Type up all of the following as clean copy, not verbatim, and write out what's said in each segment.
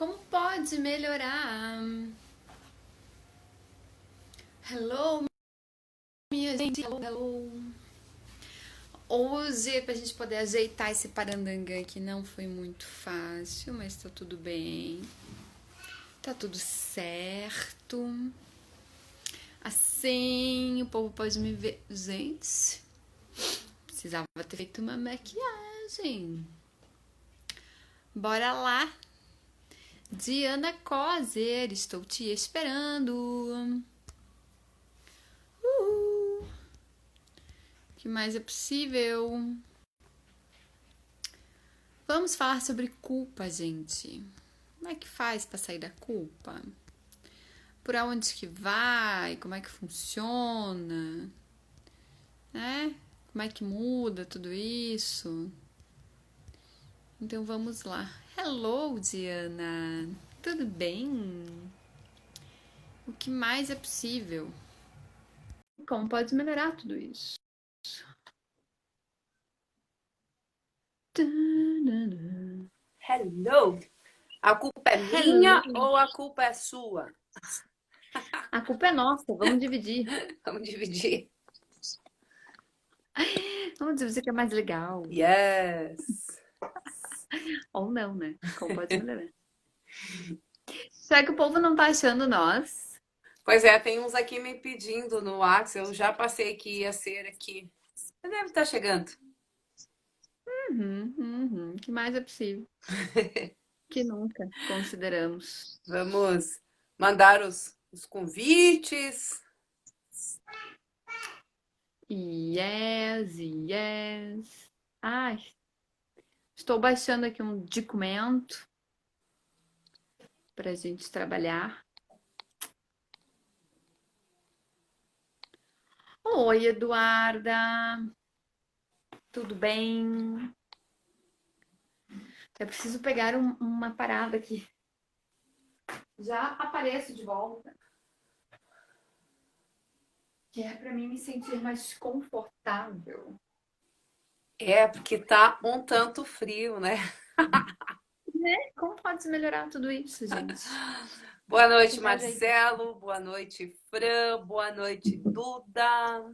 Como pode melhorar? Hello, minha gente. Hello, hello. Hoje, pra gente poder ajeitar esse parandangã que não foi muito fácil, mas tá tudo bem. Tá tudo certo. Assim, o povo pode me ver. Gente, precisava ter feito uma maquiagem. Bora lá. Diana Coser, estou te esperando. O que mais é possível? Vamos falar sobre culpa, gente. Como é que faz para sair da culpa? Por onde que vai? Como é que funciona? Né? Como é que muda tudo isso? Então vamos lá. Hello, Diana. Tudo bem? O que mais é possível? Como pode melhorar tudo isso? Hello! A culpa é minha Hello. ou a culpa é sua? A culpa é nossa, vamos dividir. Vamos dividir. Vamos dividir que é mais legal. Yes! Ou não, né? Como pode melhorar? Será que o povo não tá achando nós? Pois é, tem uns aqui me pedindo no WhatsApp, eu já passei que ia ser aqui. Você deve estar chegando. Que mais é possível? Que nunca consideramos. Vamos mandar os convites. Yes, yes. Ai, estou baixando aqui um documento para a gente trabalhar. Oi, Eduarda. Tudo bem? Eu preciso pegar uma parada aqui. Já apareço de volta. Que é para mim me sentir mais confortável. É, porque tá um tanto frio, né? Como pode melhorar tudo isso, gente? Boa noite, Tentar ajeitar. Marcelo. Boa noite, Fran. Boa noite, Duda.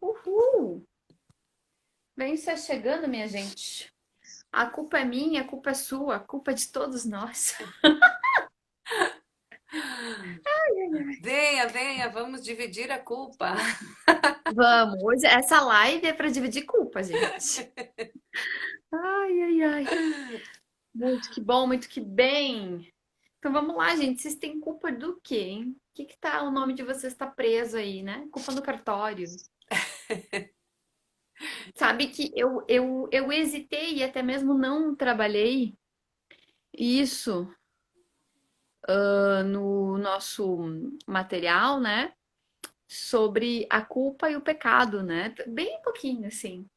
Uhul! Vem só chegando, minha gente. A culpa é minha, a culpa é sua, a culpa é de todos nós. Venha, venha, vamos dividir a culpa. Vamos, hoje essa live é para dividir culpa, gente. Ai, ai, ai. Muito que bom, muito que bem. Então vamos lá, gente. Vocês têm culpa do quê, hein? O que que tá, o nome de vocês está preso aí, né? Culpa no cartório. Sabe que eu hesitei e até mesmo não trabalhei isso no nosso material, né? Sobre a culpa e o pecado, né? Bem pouquinho, assim.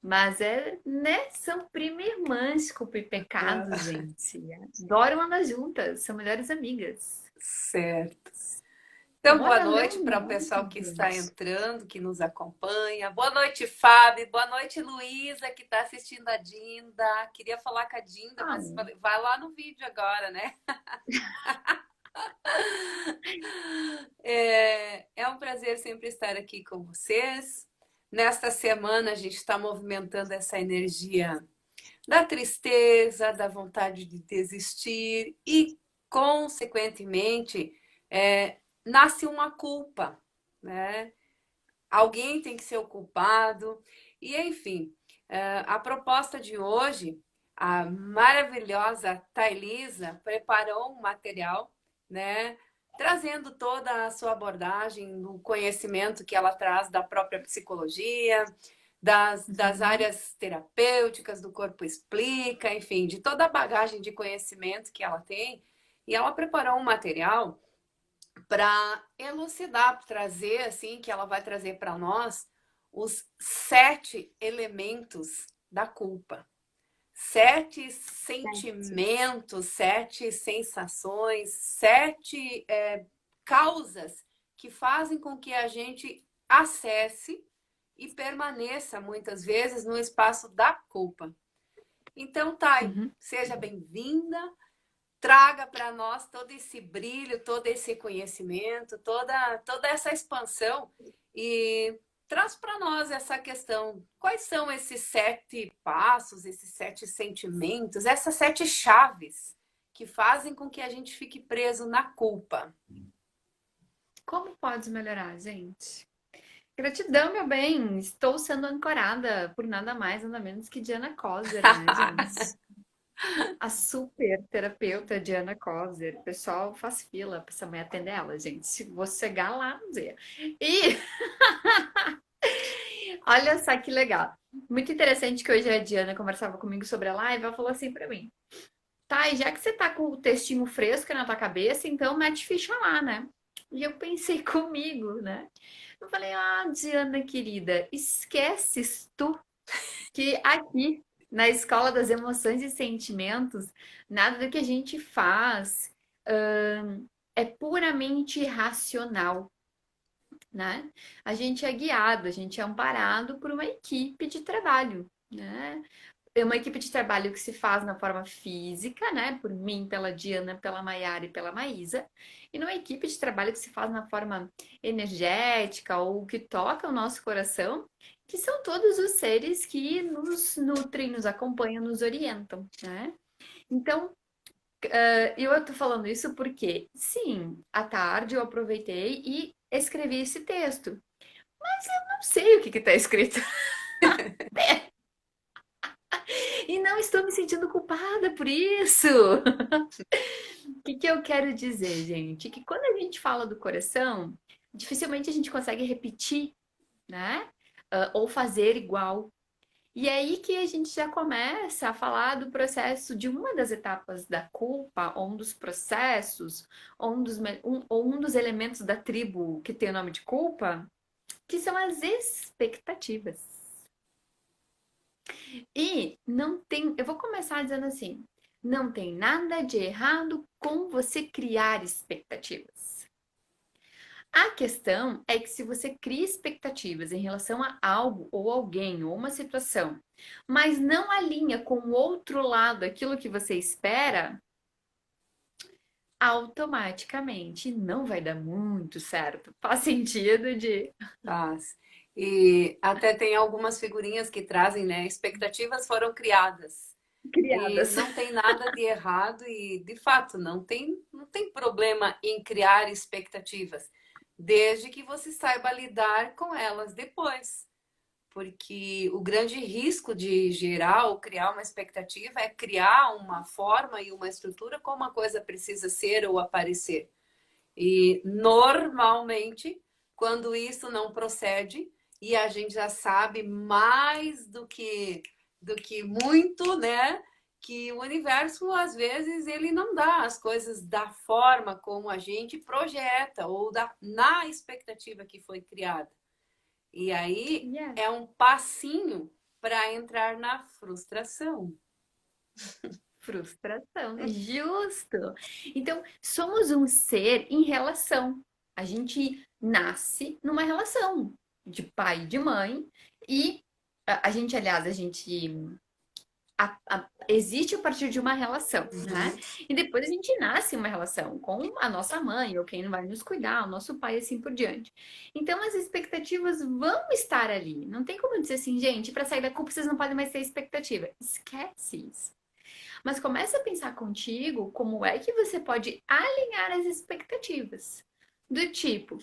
Mas né? São prima-irmãs, culpa e pecado, gente. Adoram andar juntas, são melhores amigas. Certo. Então, boa Olha, noite para o Leonardo. pessoal que está entrando, que nos acompanha. Boa noite, Fábio. Boa noite, Luísa, que está assistindo a Dinda. Queria falar com a Dinda, Ah, mas vai lá no vídeo agora, né? É um prazer sempre estar aqui com vocês. Nesta semana, a gente está movimentando essa energia da tristeza, da vontade de desistir e, consequentemente, nasce uma culpa, né? Alguém tem que ser o culpado. E, enfim, a proposta de hoje, a maravilhosa Thailisa preparou um material, né? Trazendo toda a sua abordagem, do conhecimento que ela traz da própria psicologia, das áreas terapêuticas do Corpo Explica, enfim, de toda a bagagem de conhecimento que ela tem. E ela preparou um material para elucidar, trazer assim, que ela vai trazer para nós os 7 elementos da culpa. 7 sentimentos, 7 sensações, 7 causas que fazem com que a gente acesse e permaneça muitas vezes no espaço da culpa. Então, Thay, Uhum. seja bem-vinda. Traga para nós todo esse brilho, todo esse conhecimento, toda essa expansão e traz para nós essa questão. Quais são esses 7 passos, esses 7 sentimentos, essas 7 chaves que fazem com que a gente fique preso na culpa? Como pode melhorar, gente? Gratidão, meu bem. Estou sendo ancorada por nada mais, nada menos que Diana Kozer, né, gente? A super terapeuta Diana Kozer. O pessoal faz fila pra essa mãe atender ela, gente. Se você chegar lá, não sei. E olha só que legal. Muito interessante que hoje a Diana conversava comigo sobre a live. Ela falou assim pra mim: tá, e já que você tá com o textinho fresco na tua cabeça, então mete ficha lá, né? E eu pensei comigo, né? Eu falei: ah, Diana querida, esqueces tu que aqui na Escola das Emoções e Sentimentos, nada do que a gente faz é puramente racional, né? A gente é guiado, a gente é amparado por uma equipe de trabalho, né? É uma equipe de trabalho que se faz na forma física, né? Por mim, pela Diana, pela Maiara e pela Maísa. E numa equipe de trabalho que se faz na forma energética ou que toca o nosso coração, que são todos os seres que nos nutrem, nos acompanham, nos orientam, né? Então, eu tô falando isso porque, sim, à tarde eu aproveitei e escrevi esse texto. Não sei o que que tá escrito. E não estou me sentindo culpada por isso. O que que eu quero dizer, gente? Que quando a gente fala do coração, dificilmente a gente consegue repetir, né? Ou fazer igual. E é aí que a gente já começa a falar do processo de uma das etapas da culpa, ou um dos processos, ou um dos elementos da tribo que tem o nome de culpa, que são as expectativas. E não tem, eu vou começar dizendo assim, não tem nada de errado com você criar expectativas. A questão é que se você cria expectativas em relação a algo ou alguém ou uma situação, mas não alinha com o outro lado aquilo que você espera, automaticamente não vai dar muito certo. Faz sentido de Faz. E até tem algumas figurinhas que trazem, né? Expectativas foram criadas. E criadas. não tem nada de errado e, de fato, não tem problema em criar expectativas, desde que você saiba lidar com elas depois. Porque o grande risco de gerar ou criar uma expectativa é criar uma forma e uma estrutura como a coisa precisa ser ou aparecer. E normalmente, quando isso não procede, e a gente já sabe mais do que muito, né? Que o universo, às vezes, ele não dá as coisas da forma como a gente projeta ou na expectativa que foi criada. E aí Yeah. é um passinho para entrar na frustração. Frustração, justo. Então, somos um ser em relação. A gente nasce numa relação de pai e de mãe e a gente, aliás, a gente existe a partir de uma relação, né? Uhum. E depois a gente nasce em uma relação com a nossa mãe ou quem vai nos cuidar, o nosso pai, assim por diante. Então, as expectativas vão estar ali. Não tem como dizer assim, gente, para sair da culpa vocês não podem mais ter expectativa. Esquece isso. Mas comece a pensar contigo como é que você pode alinhar as expectativas. Do tipo,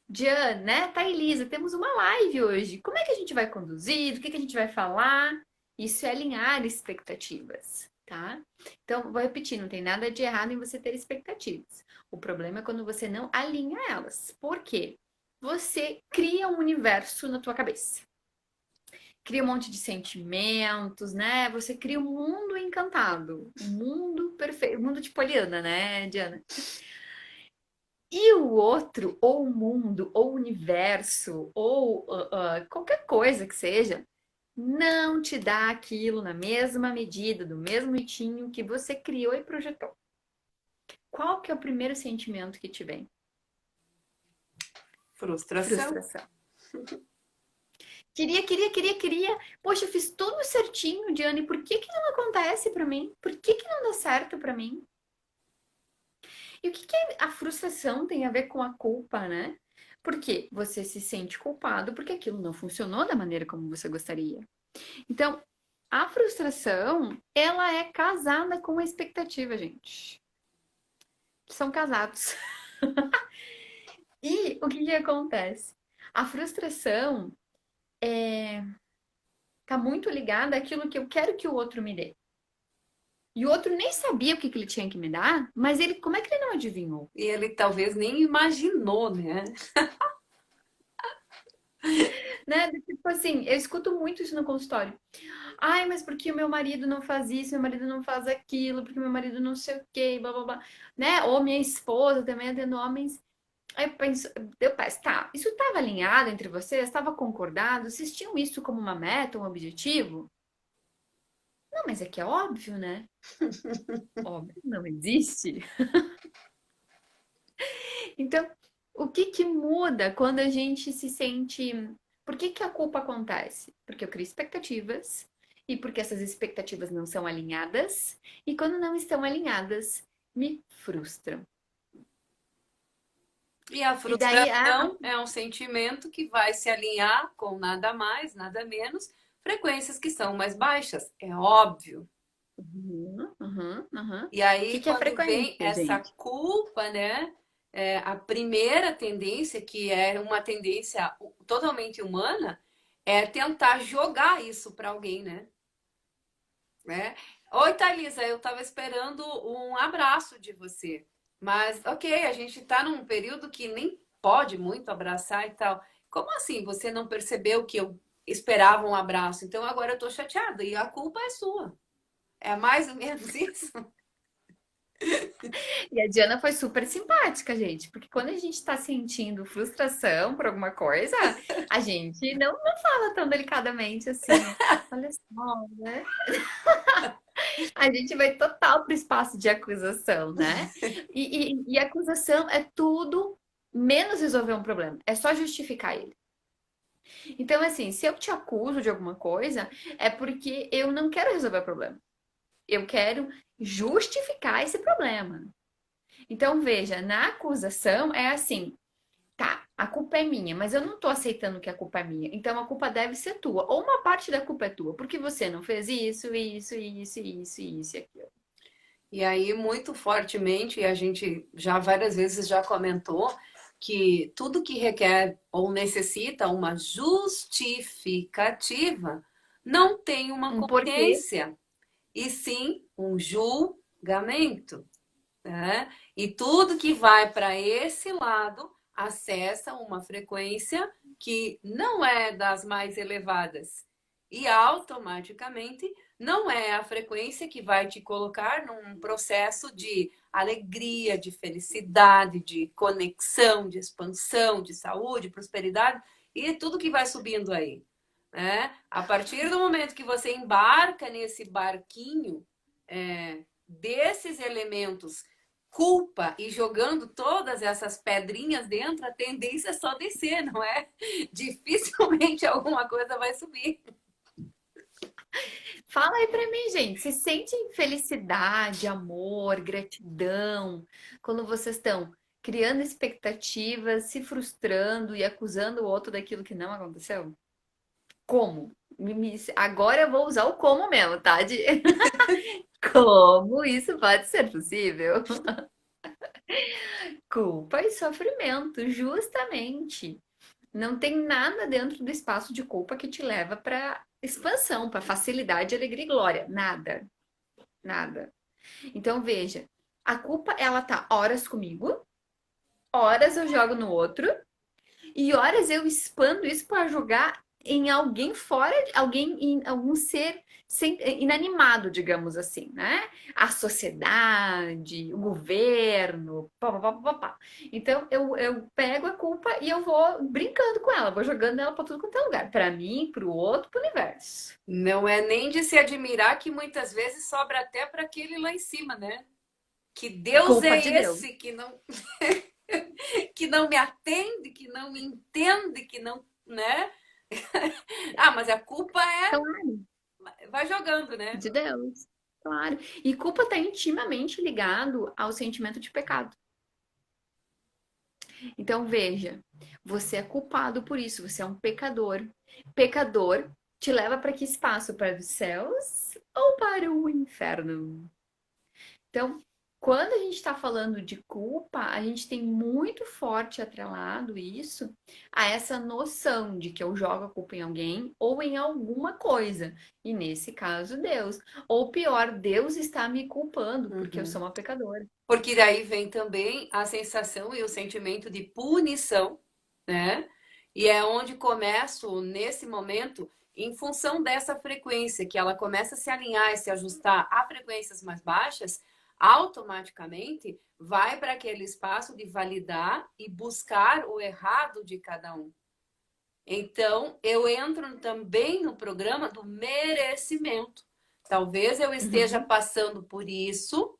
Diana, né? Tá, Elisa, temos uma live hoje. Como é que a gente vai conduzir? Do que a gente vai falar? Isso é alinhar expectativas, tá? Então, vou repetir, não tem nada de errado em você ter expectativas. O problema é quando você não alinha elas. Por quê? Você cria um universo na tua cabeça, cria um monte de sentimentos, né? Você cria um mundo encantado, um mundo perfeito, um mundo de Poliana, né, Diana? E o outro, ou o mundo, ou o universo, ou qualquer coisa que seja, não te dá aquilo na mesma medida, do mesmo jeitinho que você criou e projetou. Qual que é o primeiro sentimento que te vem? Frustração. Frustração. Queria. Poxa, eu fiz tudo certinho, Diane. Por que que não acontece pra mim? Por que que não dá certo pra mim? E o que que a frustração tem a ver com a culpa, né? Porque você se sente culpado porque aquilo não funcionou da maneira como você gostaria. Então, a frustração, ela é casada com a expectativa, gente. São casados. E o que que acontece? A frustração tá muito ligada àquilo que eu quero que o outro me dê. E o outro nem sabia o que que ele tinha que me dar, mas ele, como é que ele não adivinhou? E ele talvez nem imaginou, né? Né? Tipo assim, eu escuto muito isso no consultório. Ai, mas por que o meu marido não faz isso, meu marido não faz aquilo, porque meu marido não sei o quê, blá blá blá, né? Ou minha esposa também atendo homens. Aí eu penso, tá, isso estava alinhado entre vocês? Estava concordado? Vocês tinham isso como uma meta, um objetivo? Não, mas é que é óbvio, né? Óbvio não existe. Então, o que que muda quando a gente se sente. Por que que a culpa acontece? Porque eu crio expectativas e porque essas expectativas não são alinhadas, e quando não estão alinhadas, me frustram. E a E daí, frustração é um sentimento que vai se alinhar com nada mais, nada menos, frequências que são mais baixas, é óbvio. uhum, uhum, uhum. O E que aí, que é quando vem frequência, essa gente? culpa, né? A primeira tendência, que é uma tendência totalmente humana, é tentar jogar isso para alguém, né? Oi, Thalisa, eu estava esperando um abraço de você. Mas, ok, a gente está num período que nem pode muito abraçar e tal. Como assim você não percebeu que eu esperava um abraço? Então agora eu estou chateada e a culpa é sua. É mais ou menos isso? E a Diana foi super simpática, gente, porque quando a gente tá sentindo frustração por alguma coisa, a gente não fala tão delicadamente assim. Olha só, né? A gente vai total pro espaço de acusação, né? E acusação é tudo menos resolver um problema, é só justificar ele. Então, assim, se eu te acuso de alguma coisa, é porque eu não quero resolver o problema. Eu quero justificar esse problema. Então, veja, na acusação é assim, tá, a culpa é minha, mas eu não tô aceitando que a culpa é minha. Então, a culpa deve ser tua. Ou uma parte da culpa é tua, porque você não fez isso e aquilo. E aí, muito fortemente, a gente já várias vezes já comentou que tudo que requer ou necessita uma justificativa não tem uma Um porquê. consciência, e sim um julgamento, né? E tudo que vai para esse lado acessa uma frequência que não é das mais elevadas e automaticamente não é a frequência que vai te colocar num processo de alegria, de felicidade, de conexão, de expansão, de saúde, prosperidade e tudo que vai subindo aí, né? A partir do momento que você embarca nesse barquinho desses elementos culpa e jogando todas essas pedrinhas dentro, a tendência é só descer, não é? Dificilmente alguma coisa vai subir. Fala aí pra mim, gente. Vocês sentem felicidade, amor, gratidão quando vocês estão criando expectativas, se frustrando e acusando o outro daquilo que não aconteceu? Como? Agora eu vou usar o como mesmo, tá? Como isso pode ser possível? Culpa e sofrimento, justamente. Não tem nada dentro do espaço de culpa que te leva para expansão, para facilidade, alegria e glória. Nada, nada. Então veja, a culpa ela tá horas comigo, horas eu jogo no outro e horas eu expando isso para jogar em alguém fora, alguém em algum ser inanimado, digamos assim, né? A sociedade, o governo, pá, pá, pá, pá, pá. Então eu pego a culpa e eu vou brincando com ela, vou jogando ela para tudo quanto é lugar, para mim, para o outro, para o universo. Não é nem de se admirar que muitas vezes sobra até para aquele lá em cima, né? Que Deus Culpa é de Deus. esse que não me atende, que não me entende, que não, né? Ah, mas a culpa Claro, vai jogando, né? de Deus. Claro. E culpa está intimamente ligado ao sentimento de pecado. Então veja, você é culpado por isso, você é um pecador. Pecador te leva para que espaço? Para os céus ou para o inferno? Então, quando a gente está falando de culpa, a gente tem muito forte atrelado isso a essa noção de que eu jogo a culpa em alguém ou em alguma coisa. E nesse caso, Deus. Ou pior, Deus está me culpando porque eu sou Uhum. uma pecadora. Porque daí vem também a sensação e o sentimento de punição, né? E é onde começo, nesse momento, em função dessa frequência, que ela começa a se alinhar e se ajustar a frequências mais baixas, automaticamente vai para aquele espaço de validar e buscar o errado de cada um. Então, eu entro também no programa do merecimento. Talvez eu esteja Uhum, passando por isso,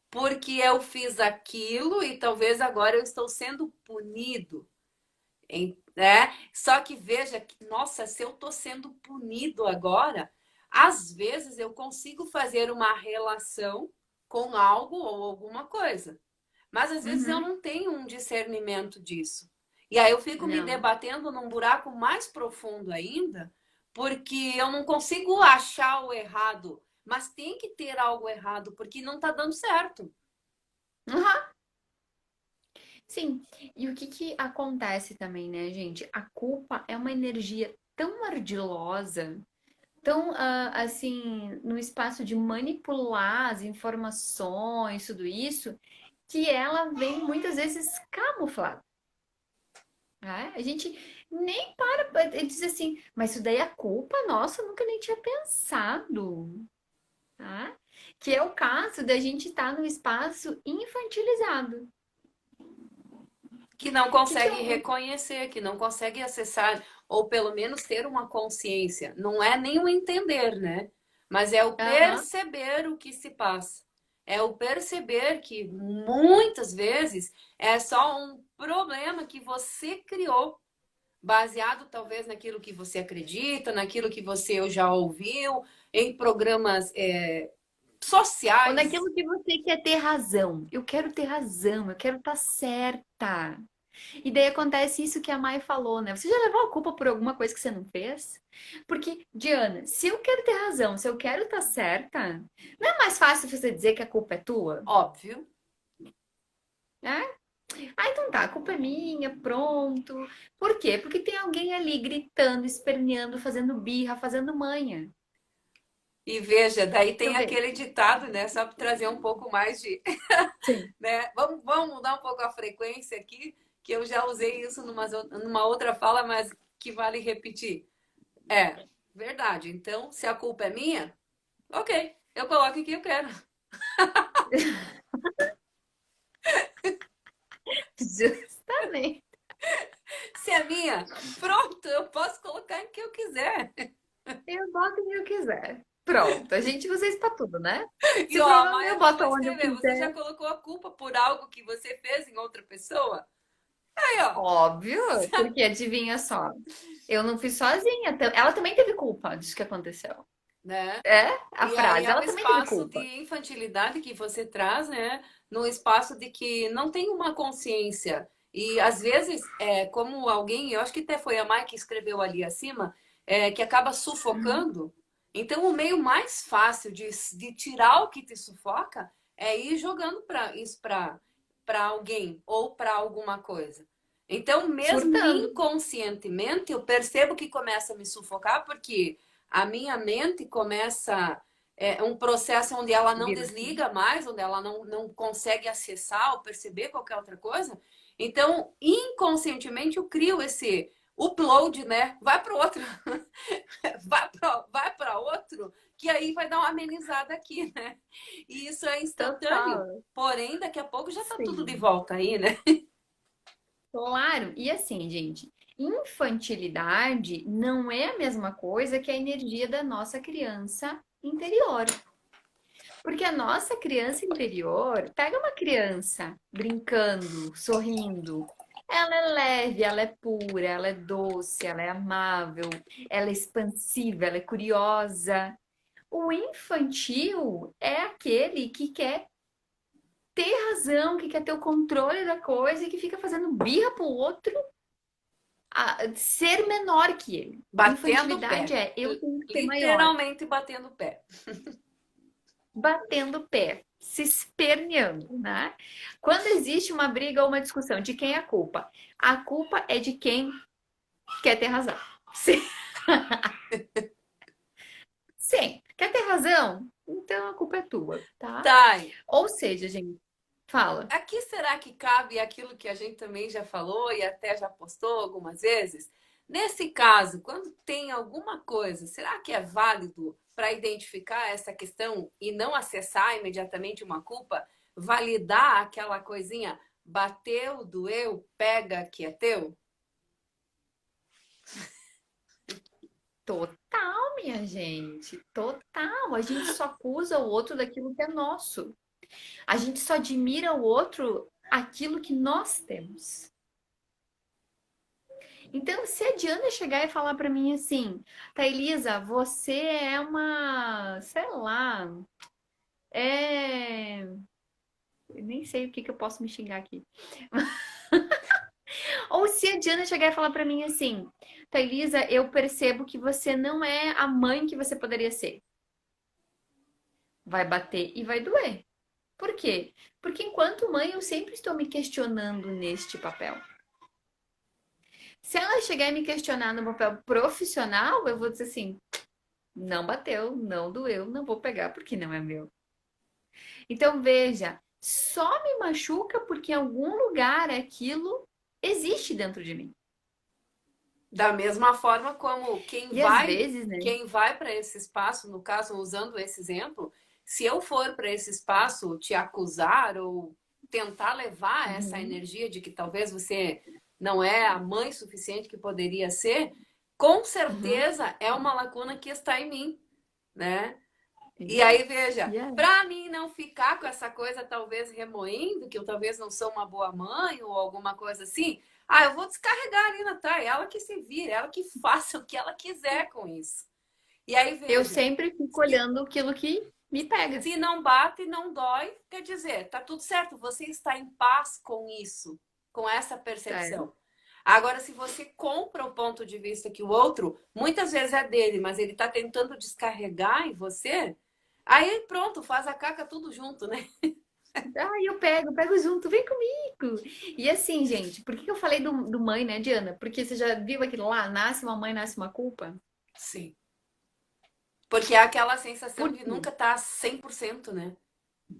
porque eu fiz aquilo e talvez agora eu estou sendo punido, né? Só que veja que, nossa, se eu estou sendo punido agora, às vezes eu consigo fazer uma relação com algo ou alguma coisa, mas às vezes eu uhum. não tenho um discernimento disso. E aí eu fico me Não. debatendo num buraco mais profundo ainda, porque eu não consigo achar o errado, mas tem que ter algo errado, porque não está dando certo. Uhum. Sim, e o que que acontece também, né, gente? A culpa é uma energia tão ardilosa, tão assim, no espaço de manipular as informações, tudo isso, que ela vem muitas vezes camuflada, né? A gente nem para dizer assim, mas isso daí é culpa nossa, eu nunca nem tinha pensado, tá? Que é o caso da gente estar no espaço infantilizado. Que não O que que é consegue um... reconhecer, que não consegue acessar, ou pelo menos ter uma consciência. Não é nem o entender, né? Mas é o Aham. perceber o que se passa. É o perceber que muitas vezes é só um problema que você criou, baseado talvez naquilo que você acredita, naquilo que você já ouviu, em programas Ou sociais. naquilo que você quer ter razão. Eu quero ter razão, eu quero estar certa. E daí acontece isso que a Mai falou, né? Você já levou a culpa por alguma coisa que você não fez? Porque, Diana, se eu quero ter razão, se eu quero estar certa, não é mais fácil você dizer que a culpa é tua? Óbvio. Né? Ah, então tá, a culpa é minha, pronto. Por quê? Porque tem alguém ali gritando, esperneando, fazendo birra, fazendo manha. E veja, daí Deixa tem eu ver. aquele ditado, né? Só para trazer um pouco mais de, Sim. né? Vamos mudar um pouco a frequência aqui, que eu já usei isso numa outra fala, mas que vale repetir. É, verdade. Então, se a culpa é minha, ok, eu coloco o que eu quero. Justamente. Se é minha, pronto, eu posso colocar em que eu quiser. Eu boto onde eu quiser. Pronto, a gente usa isso pra tudo, né? E Se o ó, a problema é Maia meu, boto acabou de onde eu escrever, você já quiser. colocou a culpa por algo que você fez em outra pessoa? Aí, ó, Óbvio, porque adivinha só. Eu não fiz sozinha. Ela também teve culpa disso que aconteceu. né? É a E aí frase. é o Ela também teve espaço culpa. de infantilidade que você traz, né? No espaço de que não tem uma consciência. E às vezes, como alguém, eu acho que até foi a Mai que escreveu ali acima, que acaba Uhum. sufocando. Então, o meio mais fácil de tirar o que te sufoca é ir jogando isso para alguém ou para alguma coisa. Então, mesmo Surtando. inconscientemente, eu percebo que começa a me sufocar porque a minha mente começa um processo onde ela não Vira assim. desliga mais, onde ela não consegue acessar ou perceber qualquer outra coisa. Então, inconscientemente, eu crio esse upload, né? Vai para outro, vai para outro, que aí vai dar uma amenizada aqui, né? E isso é instantâneo. Total. Porém, daqui a pouco já tá tudo de Sim. volta aí, né? Claro. E assim, gente, infantilidade não é a mesma coisa que a energia da nossa criança interior. Porque a nossa criança interior, pega uma criança brincando, sorrindo. Ela é leve, ela é pura, ela é doce, ela é amável, ela é expansiva, ela é curiosa. O infantil é aquele que quer ter razão, que quer ter o controle da coisa e que fica fazendo birra pro outro ser menor que ele. Batendo o Infantilidade pé. é eu tenho que ser maior, Literalmente batendo o pé. batendo o pé, se esperneando, né? Quando existe uma briga ou uma discussão, de quem é a culpa? A culpa é de quem quer ter razão. Sim. Sim. Quer ter razão? Então a culpa é tua, tá? Tá. Ou seja, gente, fala. Aqui será que cabe aquilo que a gente também já falou e até já postou algumas vezes? Nesse caso, quando tem alguma coisa, será que é válido para identificar essa questão e não acessar imediatamente uma culpa? Validar aquela coisinha, bateu, doeu, pega que é teu? Total, minha gente. Total. A gente só acusa o outro daquilo que é nosso. A gente só admira o outro aquilo que nós temos. Então, se a Diana chegar e falar pra mim assim, Thailisa, você é uma, sei lá, é. Eu nem sei o que que eu posso me xingar aqui. Ou se a Diana chegar e falar pra mim assim, Thailisa, eu percebo que você não é a mãe que você poderia ser. Vai bater e vai doer. Por quê? Porque enquanto mãe eu sempre estou me questionando neste papel. Se ela chegar e me questionar no papel profissional, eu vou dizer assim: não bateu, não doeu, não vou pegar porque não é meu. Então veja, só me machuca porque em algum lugar aquilo existe dentro de mim. Da mesma forma como quem E às vai, vezes, né? quem vai para esse espaço, no caso, usando esse exemplo, se eu for para esse espaço te acusar ou tentar levar essa Uhum, energia de que talvez você não é a mãe suficiente que poderia ser, com uhum. certeza é uma lacuna que está em mim, né? E aí, Yes, veja, yes. para mim não ficar com essa coisa talvez remoendo, que eu talvez não sou uma boa mãe ou alguma coisa assim, eu vou descarregar ali na Thay, ela que se vire, ela que faça o que ela quiser com isso. E aí, Eu veja, sempre fico se, olhando aquilo que me pega. se não bate, não dói, quer dizer, tá tudo certo, você está em paz com isso, com essa É. percepção. Agora, se você compra o ponto de vista que o outro, muitas vezes é dele, mas ele está tentando descarregar em você, aí pronto, faz a caca tudo junto, né? Ah, eu pego junto, vem comigo. E assim, gente, por que que eu falei do mãe, né, Diana? Porque você já viu aquilo lá, nasce uma mãe, nasce uma culpa? Sim. Porque é aquela sensação Por de quê? nunca estar 100%, né?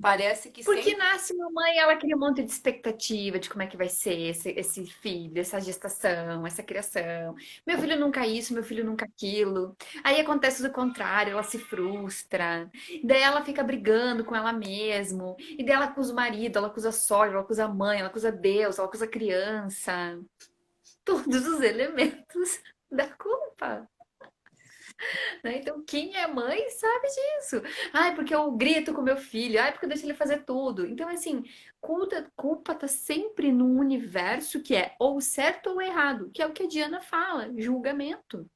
Parece que Porque sempre. nasce uma mãe, ela cria um monte de expectativa de como é que vai ser esse filho, essa gestação, essa criação. Meu filho nunca isso, meu filho nunca aquilo. Aí acontece o contrário, ela se frustra. Daí ela fica brigando com ela mesma. E daí ela acusa o marido, ela acusa a sogra, ela acusa a mãe, ela acusa Deus, ela acusa a criança. Todos os elementos da culpa. Né? Então, quem é mãe sabe disso. Ai, porque eu grito com meu filho. Ai, porque eu deixo ele fazer tudo. Então, assim, culpa tá sempre num universo que é ou certo ou errado, que é o que a Diana fala, julgamento.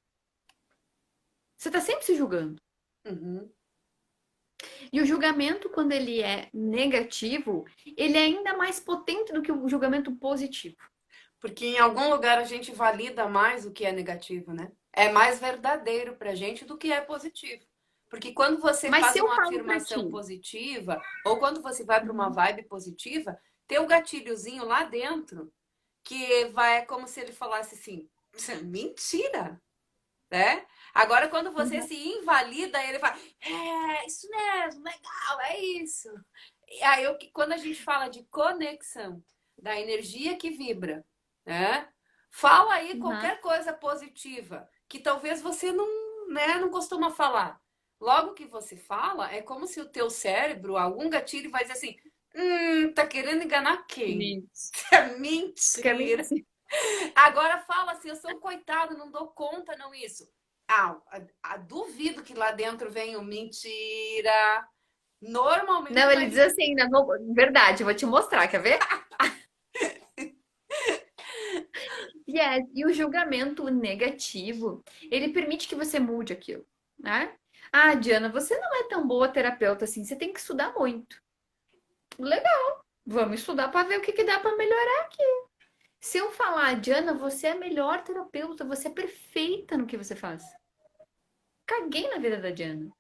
Você tá sempre se julgando. Uhum. E o julgamento, quando ele é negativo, ele é ainda mais potente do que o julgamento positivo. Porque em algum lugar a gente valida mais o que é negativo, né? É mais verdadeiro pra gente do que é positivo. Porque quando você Mas faz se eu uma falo pra afirmação ti, positiva, ou quando você vai para uma vibe positiva, tem o gatilhozinho lá dentro que vai é como se ele falasse assim: mentira, né? Agora, quando você uhum, se invalida, ele fala: é, isso mesmo, legal, é isso. E aí, quando a gente fala de conexão, da energia que vibra, né? Fala aí uhum, qualquer coisa positiva que talvez você não, né, não costuma falar. Logo que você fala, é como se o teu cérebro, algum gatilho, vai dizer assim: tá querendo enganar quem? isso. Porque é bem Mentira. assim. Agora fala assim, eu sou um coitado, não dou conta, não isso. Duvido que lá dentro venha um mentira. Normalmente Não, ele vai diz vir. assim, verdade, eu vou te mostrar, quer ver? Yes. E o julgamento negativo, ele permite que você mude aquilo, né? Ah, Diana, você não é tão boa terapeuta assim, você tem que estudar muito. Legal, vamos estudar para ver o que que dá para melhorar. Se eu falar, Diana, você é a melhor terapeuta, você é perfeita no que você faz. Caguei na vida da Diana.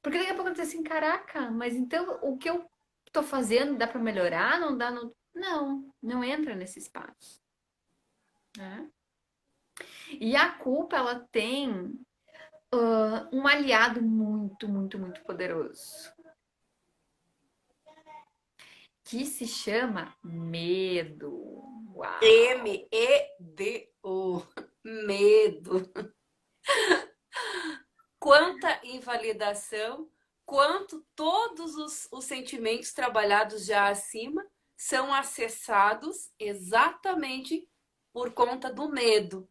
Porque daqui a pouco eu dizer assim, caraca, mas então o que eu tô fazendo dá para melhorar? Não dá? Não, não entra nesse espaço, né? E a culpa, ela tem um aliado muito, muito, muito poderoso, que se chama medo. Uau! Medo. Medo. Quanta invalidação, quanto todos os sentimentos trabalhados já acima são acessados exatamente por conta do medo.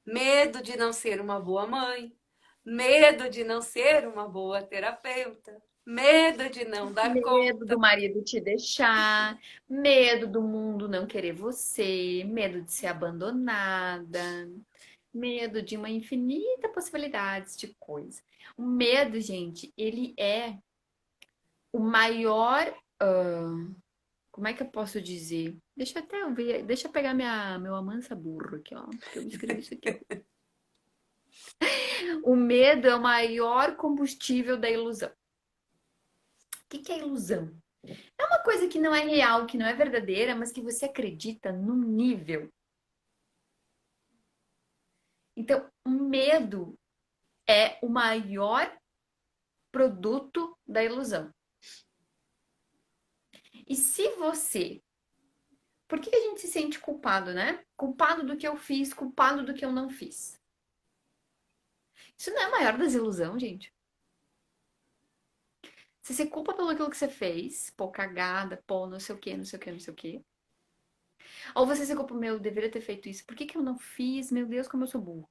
Medo de não ser uma boa mãe, medo de não ser uma boa terapeuta, medo de não dar Medo conta. do marido te deixar, medo do mundo não querer você, medo de ser abandonada, medo de uma infinita possibilidades de coisa. O medo, gente, ele é o maior, como é que eu posso dizer? Deixa eu até ver, deixa eu pegar meu amansa burro aqui, ó, porque eu escrevi isso aqui, ó. O medo é o maior combustível da ilusão. O que que é ilusão? É uma coisa que não é real, que não é verdadeira, mas que você acredita num nível. Então, o medo é o maior produto da ilusão. E se você. Por que a gente se sente culpado, né? Culpado do que eu fiz, culpado do que eu não fiz. Isso não é a maior das ilusões, gente. Você se culpa pelo aquilo que você fez, pô, cagada, pô, não sei o que, não sei o que, não sei o que. Ou você se culpa, meu, eu deveria ter feito isso. Por que que eu não fiz? Meu Deus, como eu sou burro.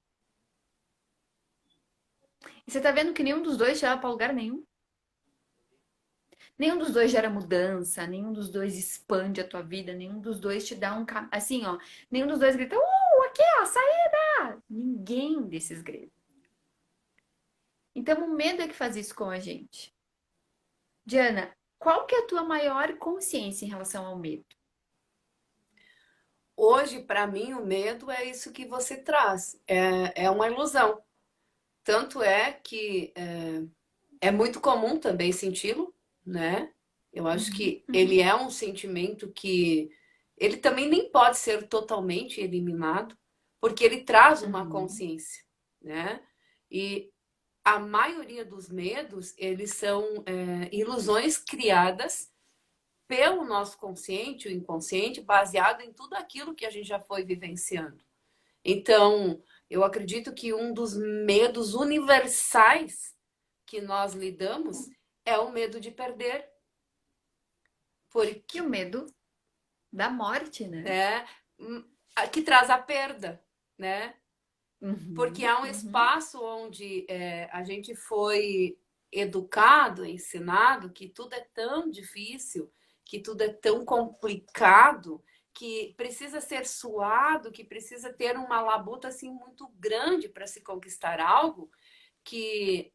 E você tá vendo que nenhum dos dois te leva pra lugar nenhum. Nenhum dos dois gera mudança, nenhum dos dois expande a tua vida, nenhum dos dois te dá assim, ó, nenhum dos dois grita, aqui, ó, saída! Ninguém desses grita. Então o medo é que faz isso com a gente. Diana, qual que é a tua maior consciência em relação ao medo? Hoje, para mim, o medo é isso que você traz. É uma ilusão. Tanto é que é muito comum também senti-lo, né? Eu acho Uhum, que ele uhum, é um sentimento que ele também nem pode ser totalmente eliminado, porque ele traz uma uhum. consciência, né? E a maioria dos medos, eles são ilusões criadas pelo nosso consciente, o inconsciente, baseado em tudo aquilo que a gente já foi vivenciando. Então, eu acredito que um dos medos universais que nós lidamos é o medo de perder, E porque o medo da morte, né? é, que traz a perda, né? Porque Uhum, há um uhum. espaço onde a gente foi educado, ensinado que tudo é tão difícil, que tudo é tão complicado, que precisa ser suado, que precisa ter uma labuta assim muito grande para se conquistar algo, que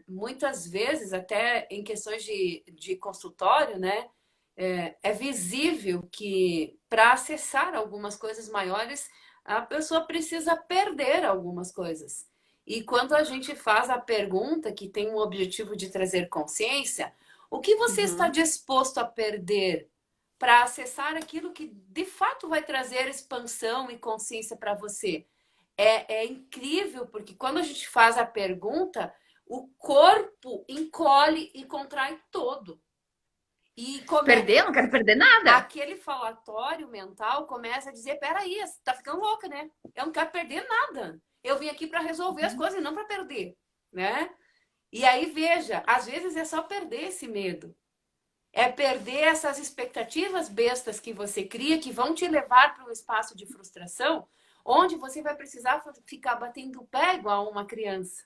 muitas vezes, até em questões de consultório, né, é visível que para acessar algumas coisas maiores, a pessoa precisa perder algumas coisas. E quando a gente faz a pergunta que tem o objetivo de trazer consciência, o que você está Uhum. disposto a perder para acessar aquilo que de fato vai trazer expansão e consciência para você? É incrível, porque quando a gente faz a pergunta, o corpo encolhe e contrai todo. E Perder? Eu não quero perder nada. aquele falatório mental começa a dizer: peraí, você tá ficando louca, né? Eu não quero perder nada. Eu vim aqui para resolver as Uhum. coisas e não para perder, né? E aí, veja, às vezes é só perder esse medo. É perder essas expectativas bestas que você cria, que vão te levar para um espaço de frustração, onde você vai precisar ficar batendo o pé igual uma criança.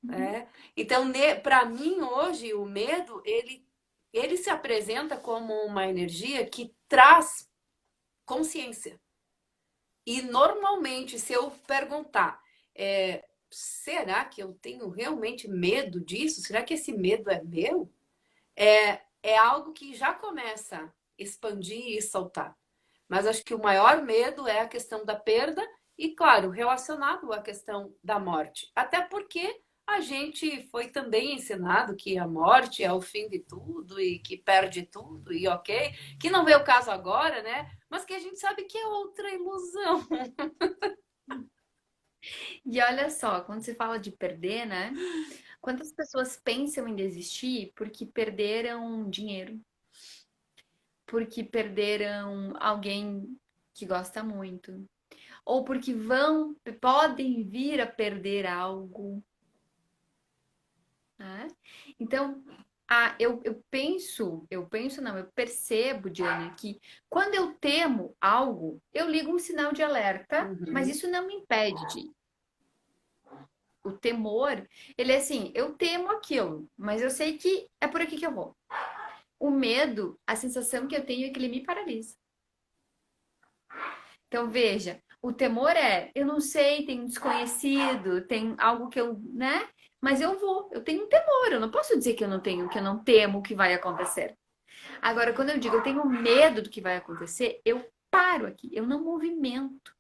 Uhum. Né? Então, para mim, hoje, o medo, ele se apresenta como uma energia que traz consciência. E normalmente, se eu perguntar, será que eu tenho realmente medo disso? Será que esse medo é meu? É algo que já começa a expandir e soltar. Mas acho que o maior medo é a questão da perda e, claro, relacionado à questão da morte. Até porque a gente foi também ensinado que a morte é o fim de tudo e que perde tudo e ok, que não vê o caso agora, né? Mas que a gente sabe que é outra ilusão. E olha só, quando se fala de perder, né? Quantas pessoas pensam em desistir porque perderam dinheiro, porque perderam alguém que gosta muito, ou porque podem vir a perder algo, né? Então, não, eu percebo, Diana, que quando eu temo algo, eu ligo um sinal de alerta, mas Uhum. isso não me impede de ir. O temor, ele é assim, eu temo aquilo, mas eu sei que é por aqui que eu vou. O medo, a sensação que eu tenho é que ele me paralisa. Então, veja, o temor é, eu não sei, tem um desconhecido, tem algo que eu, né? Mas eu vou, eu tenho um temor, eu não posso dizer que eu não tenho, que eu não temo o que vai acontecer. Agora, quando eu digo eu tenho medo do que vai acontecer, eu paro aqui, eu não movimento.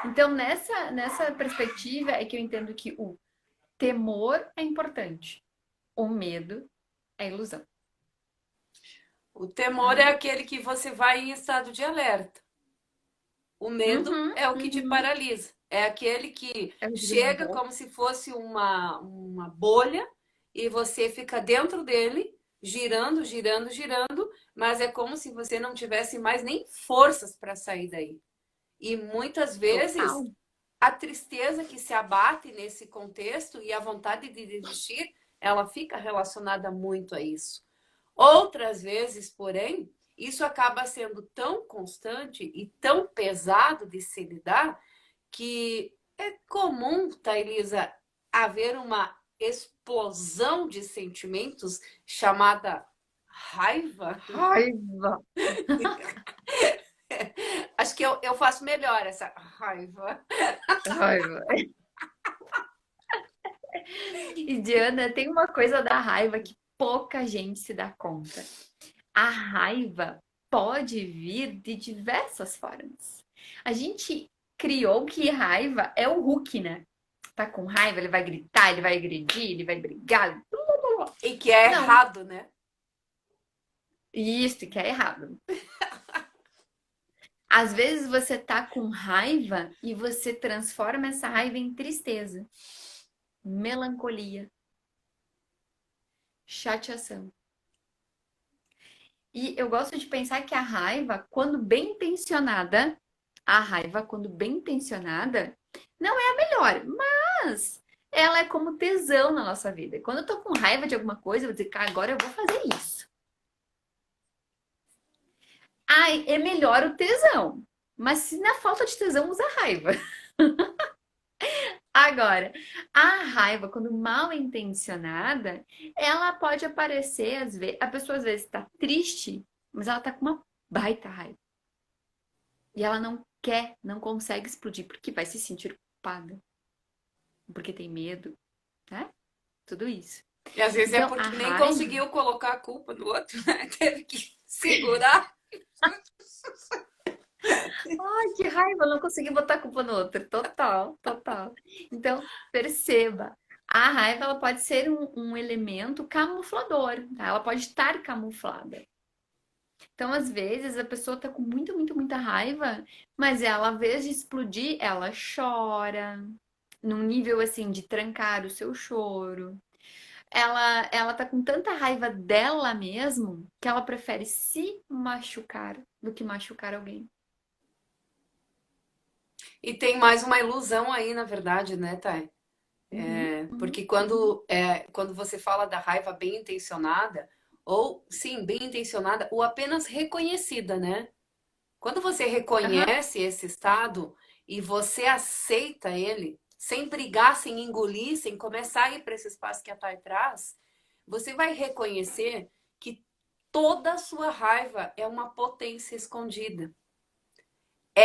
Então, nessa perspectiva é que eu entendo que o temor é importante, o medo é ilusão. O temor é Tá? aquele que você vai em estado de alerta. O medo Uhum, é o que te uhum. paralisa. É aquele que Eu digo, não chega vou. como se fosse uma bolha e você fica dentro dele, girando, girando, girando, mas é como se você não tivesse mais nem forças para sair daí. E muitas vezes Total. a tristeza que se abate nesse contexto e a vontade de desistir, ela fica relacionada muito a isso. Outras vezes, porém, isso acaba sendo tão constante e tão pesado de se lidar que é comum, Thailisa, haver uma explosão de sentimentos chamada raiva. Raiva. Acho que eu faço melhor essa raiva. Raiva. E Diana, tem uma coisa da raiva que pouca gente se dá conta. A raiva pode vir de diversas formas. A gente criou que raiva é o Hulk, né? Tá com raiva, ele vai gritar, ele vai agredir, ele vai brigar. E que é Não, errado, né? isso que é errado. Às vezes você tá com raiva e você transforma essa raiva em tristeza, melancolia, chateação. E eu gosto de pensar que a raiva, quando bem intencionada, não é a melhor, mas ela é como tesão na nossa vida. Quando eu tô com raiva de alguma coisa, eu vou dizer, cara, agora eu vou fazer isso. Ai, é melhor o tesão. Mas se na falta de tesão, usa raiva. Agora, a raiva, quando mal intencionada, ela pode aparecer, às vezes, a pessoa às vezes está triste, mas ela tá com uma baita raiva. E ela não quer, não consegue explodir, porque vai se sentir culpada, porque tem medo, né? Tudo isso. E às vezes é Então, a porque nem raiva. conseguiu colocar a culpa no outro, né? Teve que segurar. Ai, que raiva, eu não consegui botar a culpa no outro. Total, total. Então, perceba. A raiva ela pode ser um elemento camuflador, tá? Ela pode estar camuflada. Então, às vezes, a pessoa tá com muita, muita, muita raiva, mas ela, ao invés de explodir, ela chora, num nível assim de trancar o seu choro. Ela tá com tanta raiva dela mesmo que ela prefere se machucar do que machucar alguém. E tem mais uma ilusão aí, na verdade, né, Thay? Uhum, uhum, Porque uhum. quando você fala da raiva bem intencionada, ou sim, bem intencionada, ou apenas reconhecida, né? Quando você Aham. reconhece esse estado e você aceita ele, sem brigar, sem engolir, sem começar a ir para esse espaço que a Thay traz, você vai reconhecer que toda a sua raiva é uma potência escondida. Tem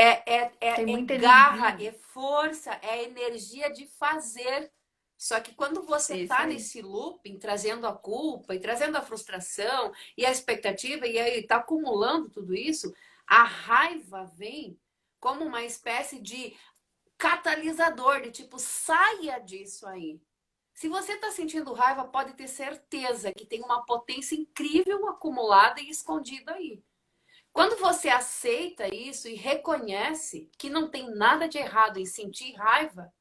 É muita garra, energia. é força, é energia de fazer. Só que quando você Isso tá aí. nesse looping, trazendo a culpa e trazendo a frustração e a expectativa, e aí tá acumulando tudo isso, a raiva vem como uma espécie de catalisador, de tipo, saia disso aí. Se você está sentindo raiva, pode ter certeza que tem uma potência incrível acumulada e escondida aí. Quando você aceita isso e reconhece que não tem nada de errado em sentir raiva,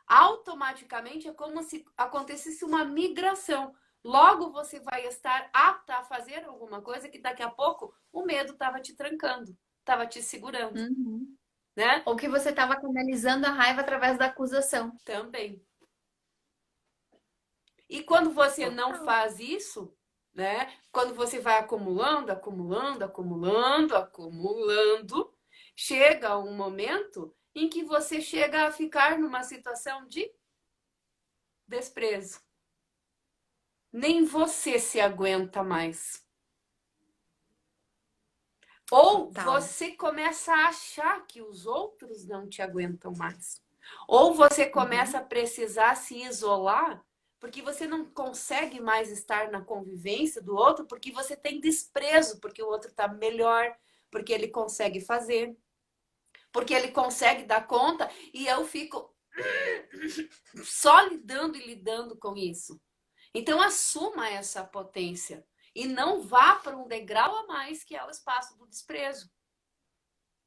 automaticamente é como se acontecesse uma migração. Logo você vai estar apta a fazer alguma coisa que daqui a pouco o medo estava te trancando, estava te segurando, Uhum. né? Ou que você estava canalizando a raiva através da acusação. Também. E quando você não Total. faz isso, né? Quando você vai acumulando, acumulando, acumulando, acumulando, chega um momento em que você chega a ficar numa situação de desprezo. Nem você se aguenta mais. Ou Total. você começa a achar que os outros não te aguentam mais. Ou você começa Uhum. a precisar se isolar porque você não consegue mais estar na convivência do outro porque você tem desprezo, porque o outro está melhor, porque ele consegue fazer, porque ele consegue dar conta e eu fico só lidando e lidando com isso. Então assuma essa potência e não vá para um degrau a mais que é o espaço do desprezo.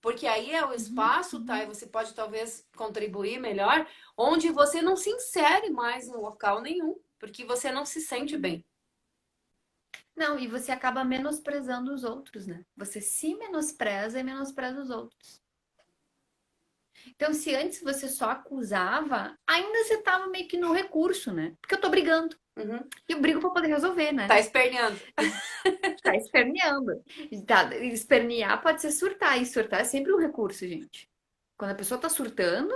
Porque aí é o Uhum. espaço, tá? E Uhum. você pode talvez contribuir melhor, onde você não se insere mais em local nenhum, porque você não se sente Uhum. bem. Não, e você acaba menosprezando os outros, né? Você se menospreza e menospreza os outros. Então, se antes você só acusava, ainda você tava meio que no recurso, né? Porque eu tô brigando. Uhum. E eu brigo pra poder resolver, Tá né? esperneando. Tá esperneando. Tá, espernear pode ser surtar, e surtar é sempre um recurso, gente. Quando a pessoa tá surtando,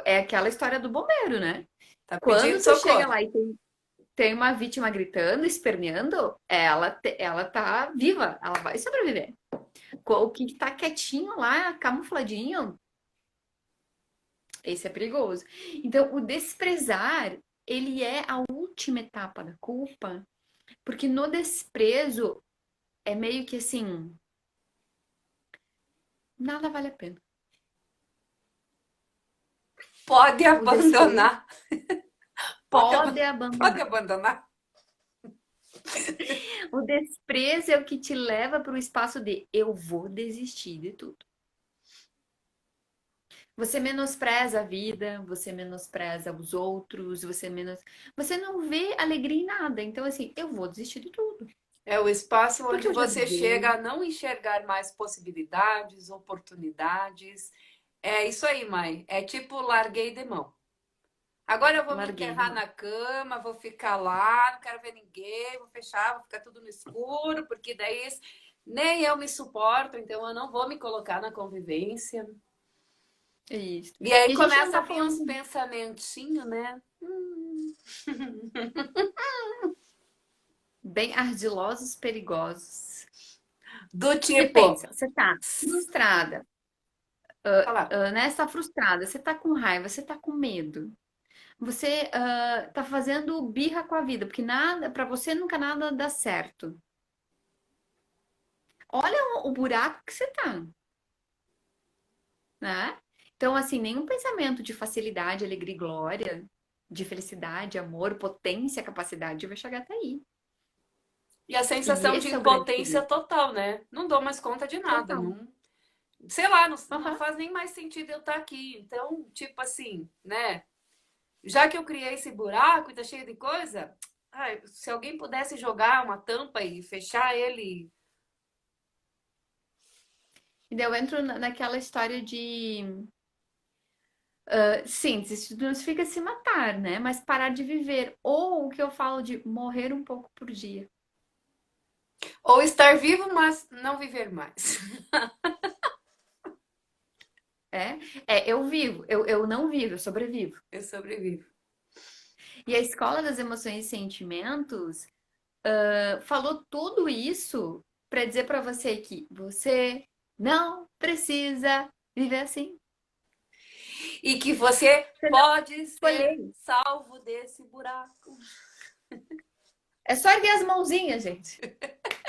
é aquela história do bombeiro, né? Tá pedindo Quando tu chega socorro. lá e tem uma vítima gritando, esperneando, ela tá viva, ela vai sobreviver. O que tá quietinho lá, camufladinho, esse é perigoso. Então, o desprezar, ele é a última etapa da culpa, porque no desprezo é meio que assim, nada vale a pena. Pode O desprezo abandonar. pode Pode abandonar. abandonar. O desprezo é o que te leva para o espaço de eu vou desistir de tudo. Você menospreza a vida, você menospreza os outros, você não vê alegria em nada. Então, assim, eu vou desistir de tudo. É o espaço Porque onde eu já você chega briguei, a não enxergar mais possibilidades, oportunidades. É isso aí, mãe. É tipo, larguei de mão. Agora eu vou me larguei de enterrar mão. na cama, vou ficar lá, não quero ver ninguém, vou fechar, vou ficar tudo no escuro, porque daí nem eu me suporto, então eu não vou me colocar na convivência. É isso. E aí E a gente não começa a tá vir uns falando pensamentinhos, né? bem ardilosos, perigosos. Do Porque tipo, pensa, você tá frustrada, falar, né? Você tá frustrada, você tá com raiva, você tá com medo. Você tá fazendo birra com a vida, porque nada, para você nunca nada dá certo. Olha o buraco que você tá, né? Então, assim, nenhum pensamento de facilidade, alegria e glória, de felicidade, amor, potência, capacidade vai chegar até aí. e a E sensação de esse é o grande impotência perigo. total, né? Não dou mais conta de nada, Total. não, sei lá, não Aham. faz nem mais sentido eu estar aqui. Então, tipo assim, né? Já que eu criei esse buraco e tá cheio de coisa, ai, se alguém pudesse jogar uma tampa e fechar ele. E daí eu entro naquela história de, sim, desistir não significa se matar, né? Mas parar de viver. Ou o que eu falo de morrer um pouco por dia. Ou estar vivo, mas não viver mais. É, eu vivo, eu não vivo, eu sobrevivo. Eu sobrevivo. E a escola das emoções e sentimentos falou tudo isso para dizer para você que você não precisa Viver assim. E que você Você não pode ser escolher. salvo desse buraco. É só erguer as mãozinhas, gente.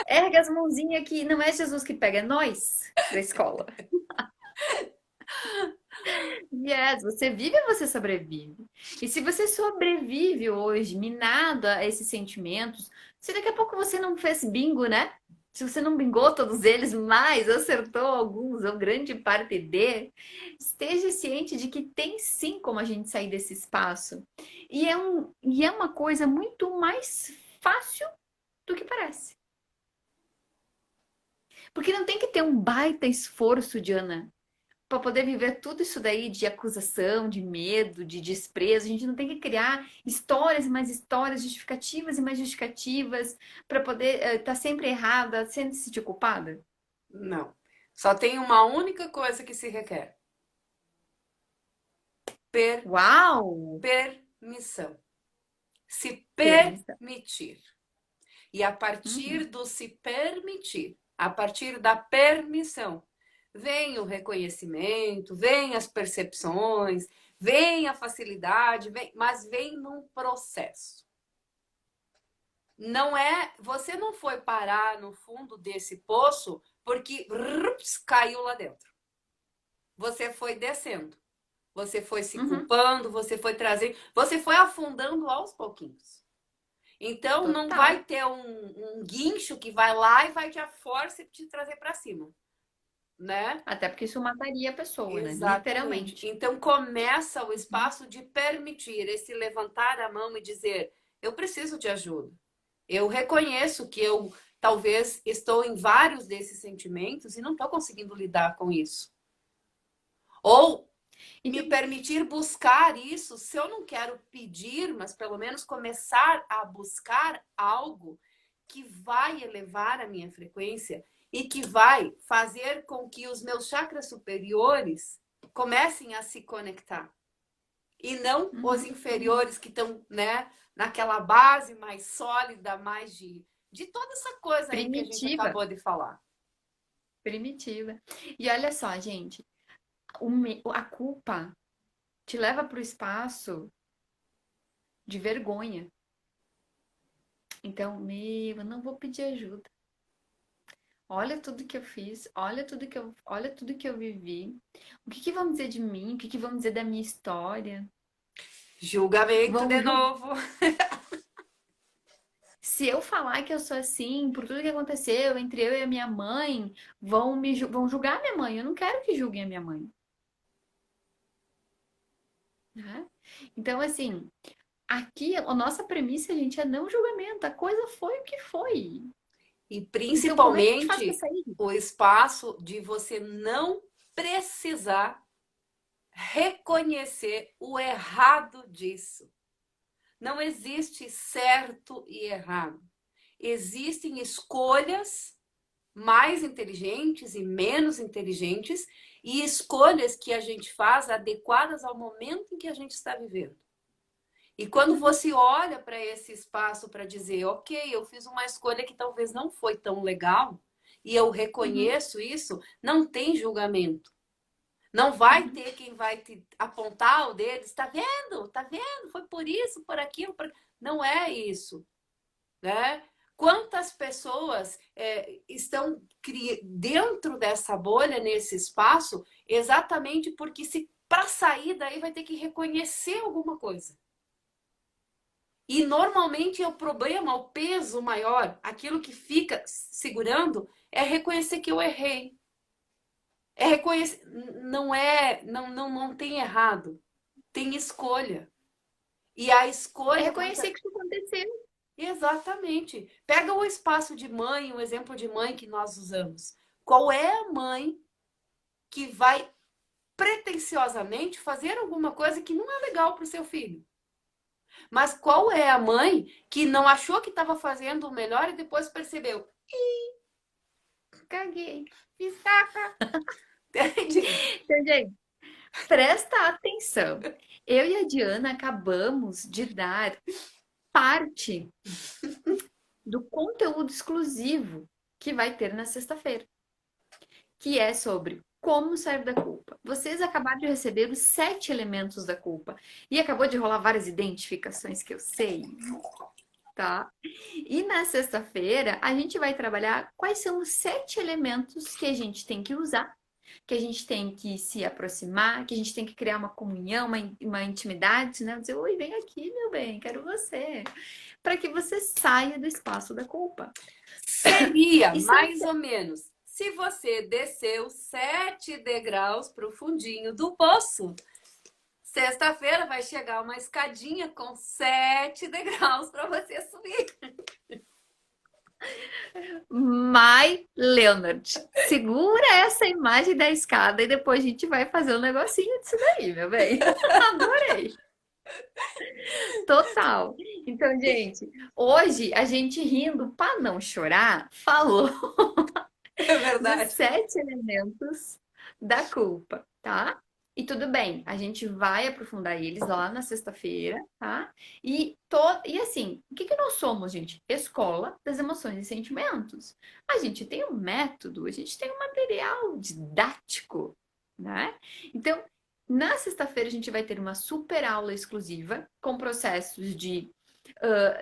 Ergue as mãozinhas que não é Jesus que pega, é nós pra escola. Yes, você vive ou você sobrevive? E se você sobrevive hoje, minado a esses sentimentos, se daqui a pouco você não fez bingo, né? Se você não bingou todos eles, mas acertou alguns, ou grande parte esteja ciente de que tem sim como a gente sair desse espaço. E é uma coisa muito mais fácil do que parece. Porque não tem que ter um baita esforço, Diana, para poder viver tudo isso daí de acusação, de medo, de desprezo. A gente não tem que criar histórias e mais histórias, justificativas e mais justificativas, para poder estar sempre errada, sempre se sentir culpada. Não. Só tem uma única coisa que se requer: Uau! permissão. Se Permissão. permitir. E a partir Uhum. do se permitir, a partir da permissão, vem o reconhecimento, vem as percepções, vem a facilidade, mas vem num processo. Não é, você não foi parar no fundo desse poço porque caiu lá dentro. Você foi descendo. Você foi se Uhum. culpando, você foi trazendo, você foi afundando aos pouquinhos. Então não Total. vai ter um guincho que vai lá e vai te a força e te trazer para cima, né? Até porque isso mataria a pessoa, né? Exatamente. Literalmente. Então começa o espaço de permitir esse levantar a mão e dizer: eu preciso de ajuda. Eu reconheço que eu talvez estou em vários desses sentimentos e não estou conseguindo lidar com isso. Ou E me tem- permitir buscar isso, se eu não quero pedir, mas pelo menos começar a buscar algo que vai elevar a minha frequência e que vai fazer com que os meus chakras superiores comecem a se conectar. E não os Uhum. Uhum. inferiores que estão, né, naquela base mais sólida, mais de toda essa coisa aí que a gente Primitiva. acabou de falar. Primitiva. E olha só, gente, a culpa te leva para o espaço de vergonha. Então, eu não vou pedir ajuda. Olha tudo que eu fiz, olha tudo que eu vivi. O que que vão dizer de mim? O que que vão dizer da minha história? Julgamento Vão de julgar. novo. Se eu falar que eu sou assim, por tudo que aconteceu entre eu e a minha mãe, vão julgar a minha mãe. Eu não quero que julguem a minha mãe, né? Então, assim, aqui a nossa premissa, gente, é não julgamento. A coisa foi o que foi. E Então, como é que a gente faz para principalmente sair? o espaço de você não precisar reconhecer o errado disso. Não existe certo e errado. Existem escolhas mais inteligentes e menos inteligentes e escolhas que a gente faz adequadas ao momento em que a gente está vivendo. E quando Uhum, você olha para esse espaço para dizer, ok, eu fiz uma escolha que talvez não foi tão legal, e eu uhum, reconheço isso, não tem julgamento. Não vai uhum. ter quem vai te apontar o dedo, está vendo? Tá vendo? Foi por isso, por aquilo, por... Não é isso, né? Quantas pessoas estão dentro dessa bolha, nesse espaço, exatamente porque se para sair daí vai ter que reconhecer alguma coisa. E normalmente é o problema, o peso maior, aquilo que fica segurando, é reconhecer que eu errei. É reconhecer, não tem errado, tem escolha. E a É escolha reconhecer muita que isso aconteceu. exatamente. Pega o espaço de mãe, o exemplo de mãe que nós usamos. Qual é a mãe que vai pretensiosamente fazer alguma coisa que não é legal para o seu filho? Mas qual é a mãe que não achou que estava fazendo o melhor e depois percebeu? Caguei. Fiz caca. Entende? Então, gente, presta atenção. Eu e a Diana acabamos de dar parte do conteúdo exclusivo que vai ter na sexta-feira, que é sobre Como sair da culpa? Vocês acabaram de receber os 7 elementos da culpa. E acabou de rolar várias identificações que eu sei, tá? E na sexta-feira, a gente vai trabalhar quais são os 7 elementos que a gente tem que usar, que a gente tem que se aproximar, que a gente tem que criar uma comunhão, uma intimidade, né? Dizer, oi, vem aqui, meu bem, quero você. Para que você saia do espaço da culpa. Seria E são mais ou menos se você desceu 7 degraus para o fundinho do poço. Sexta-feira vai chegar uma escadinha com 7 degraus para você subir. My Leonard. Segura essa imagem da escada e depois a gente vai fazer um negocinho disso daí, meu bem. Adorei. Total. Então, gente, hoje a gente rindo para não chorar, falou É dos verdade. 7 elementos da culpa, tá? E tudo bem, a gente vai aprofundar eles lá na sexta-feira, tá? E assim, o que que nós somos, gente? Escola das emoções e sentimentos. A gente tem um método, a gente tem um material didático, né? Então, na sexta-feira a gente vai ter uma super aula exclusiva com processos de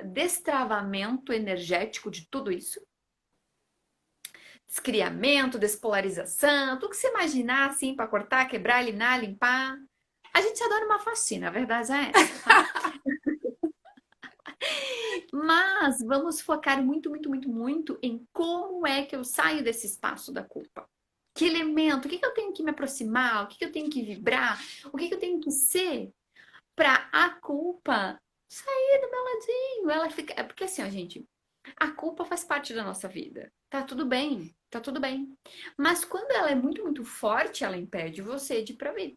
destravamento energético de tudo isso, descriamento, despolarização, tudo que você imaginar assim para cortar, quebrar, eliminar, limpar. A gente adora uma faxina, a verdade é essa, tá? Mas vamos focar muito, muito, muito, muito em como é que eu saio desse espaço da culpa. Que elemento? O que que eu tenho que me aproximar? O que que eu tenho que vibrar? O que que eu tenho que ser para a culpa sair do meu ladinho? Ela fica. É porque assim, ó, gente, a culpa faz parte da nossa vida. Tá tudo bem, tá tudo bem. Mas quando ela é muito, muito forte, ela impede você de ir pra vida. O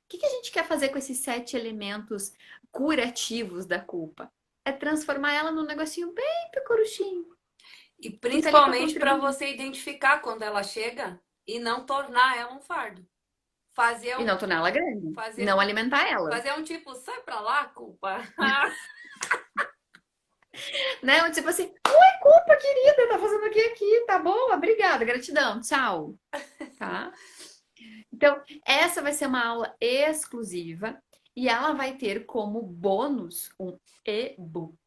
que que a gente quer fazer com esses 7 elementos curativos da culpa? É transformar ela num negocinho bem pecoruchinho, E que tá ali pra principalmente para contribuir. você identificar quando ela chega e não tornar ela um fardo. Fazer E um, não tornar ela grande. fazer, Não alimentar ela. fazer um tipo, sai pra lá, culpa. Né? Tipo assim, oi, culpa, querida, tá fazendo o que aqui? Tá boa? Obrigada, gratidão, tchau. Tá? Então, essa vai ser uma aula exclusiva e ela vai ter como bônus um e-book